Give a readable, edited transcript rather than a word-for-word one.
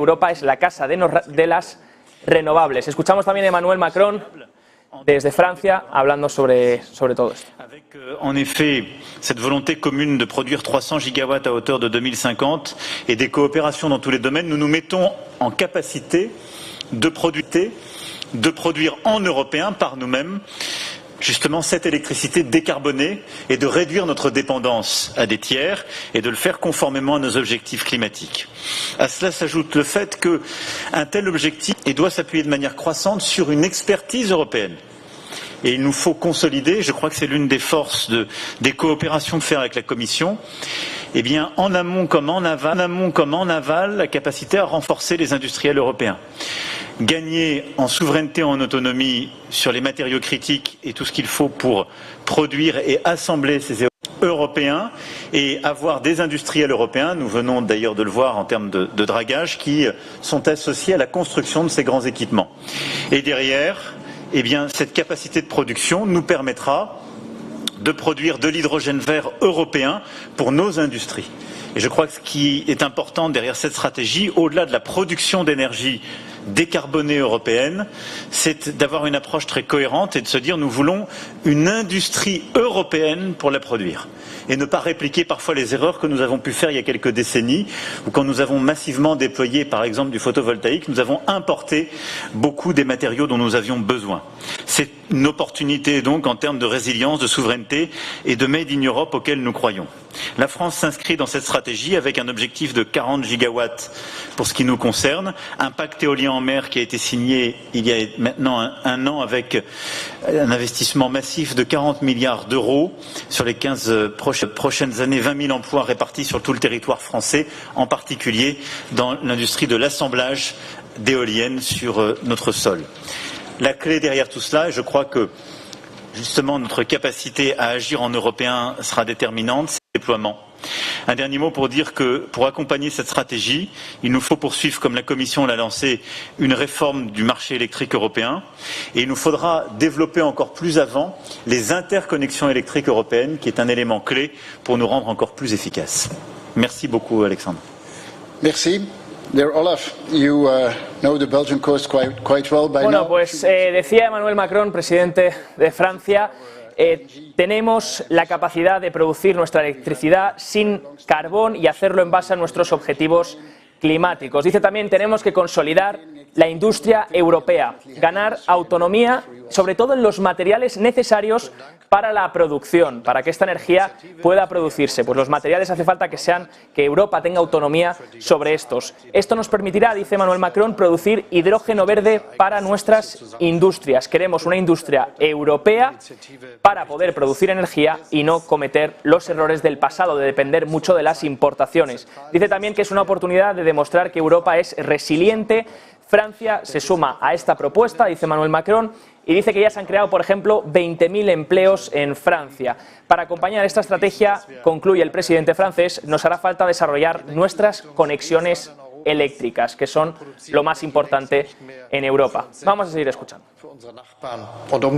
Europa es la casa de las renovables. Escuchamos también a Emmanuel Macron desde Francia hablando sobre todo esto. Avec en effet cette volonté commune de produire 300 gigawatts à hauteur de 2050 et des coopérations dans tous les domaines, nous nous mettons en capacité de produire en européen par nous-mêmes justement cette électricité décarbonée et de réduire notre dépendance à des tiers et de le faire conformément à nos objectifs climatiques. À cela s'ajoute le fait qu'un tel objectif doit s'appuyer de manière croissante sur une expertise européenne. Et il nous faut consolider, je crois que c'est l'une des forces des coopérations de faire avec la Commission, eh bien, en amont comme en aval, la capacité à renforcer les industriels européens. Gagner en souveraineté, en autonomie sur les matériaux critiques et tout ce qu'il faut pour produire et assembler ces européens et avoir des industriels européens, nous venons d'ailleurs de le voir en termes de dragage, qui sont associés à la construction de ces grands équipements. Et derrière, eh bien, cette capacité de production nous permettra de produire de l'hydrogène vert européen pour nos industries. Et je crois que ce qui est important derrière cette stratégie, au-delà de la production d'énergie décarbonée européenne, c'est d'avoir une approche très cohérente et de se dire nous voulons une industrie européenne pour la produire. Et ne pas répliquer parfois les erreurs que nous avons pu faire il y a quelques décennies, où quand nous avons massivement déployé par exemple du photovoltaïque, nous avons importé beaucoup des matériaux dont nous avions besoin. C'est une opportunité donc en termes de résilience, de souveraineté et de Made in Europe auquel nous croyons. La France s'inscrit dans cette stratégie avec un objectif de 40 gigawatts pour ce qui nous concerne, un pacte éolien en mer qui a été signé il y a maintenant un an avec un investissement massif de 40 milliards d'euros sur les 15 prochaines années, 20 000 emplois répartis sur tout le territoire français, en particulier dans l'industrie de l'assemblage d'éoliennes sur notre sol. La clé derrière tout cela, et je crois que justement notre capacité à agir en européen sera déterminante, c'est le déploiement. Un dernier mot pour dire que pour accompagner cette stratégie, il nous faut poursuivre, comme la Commission l'a lancé, une réforme du marché électrique européen et il nous faudra développer encore plus avant les interconnexions électriques européennes, qui est un élément clé pour nous rendre encore plus efficaces. Merci beaucoup, Alexandre. Merci. Dear Olaf, you know the Belgian coast quite well by now. Bueno, pues decía Emmanuel Macron, presidente de Francia, tenemos la capacidad de producir nuestra electricidad sin carbón y hacerlo en base a nuestros objetivos climáticos. Dice también tenemos que consolidar la industria europea, ganar autonomía, sobre todo en los materiales necesarios para la producción, para que esta energía pueda producirse. Pues los materiales hace falta que Europa tenga autonomía sobre estos. Esto nos permitirá, dice Emmanuel Macron, producir hidrógeno verde para nuestras industrias. Queremos una industria europea para poder producir energía y no cometer los errores del pasado, de depender mucho de las importaciones. Dice también que es una oportunidad de demostrar que Europa es resiliente. Francia se suma a esta propuesta, dice Emmanuel Macron, y dice que ya se han creado, por ejemplo, 20.000 empleos en Francia. Para acompañar esta estrategia, concluye el presidente francés, nos hará falta desarrollar nuestras conexiones eléctricas, que son lo más importante en Europa. Vamos a seguir escuchando.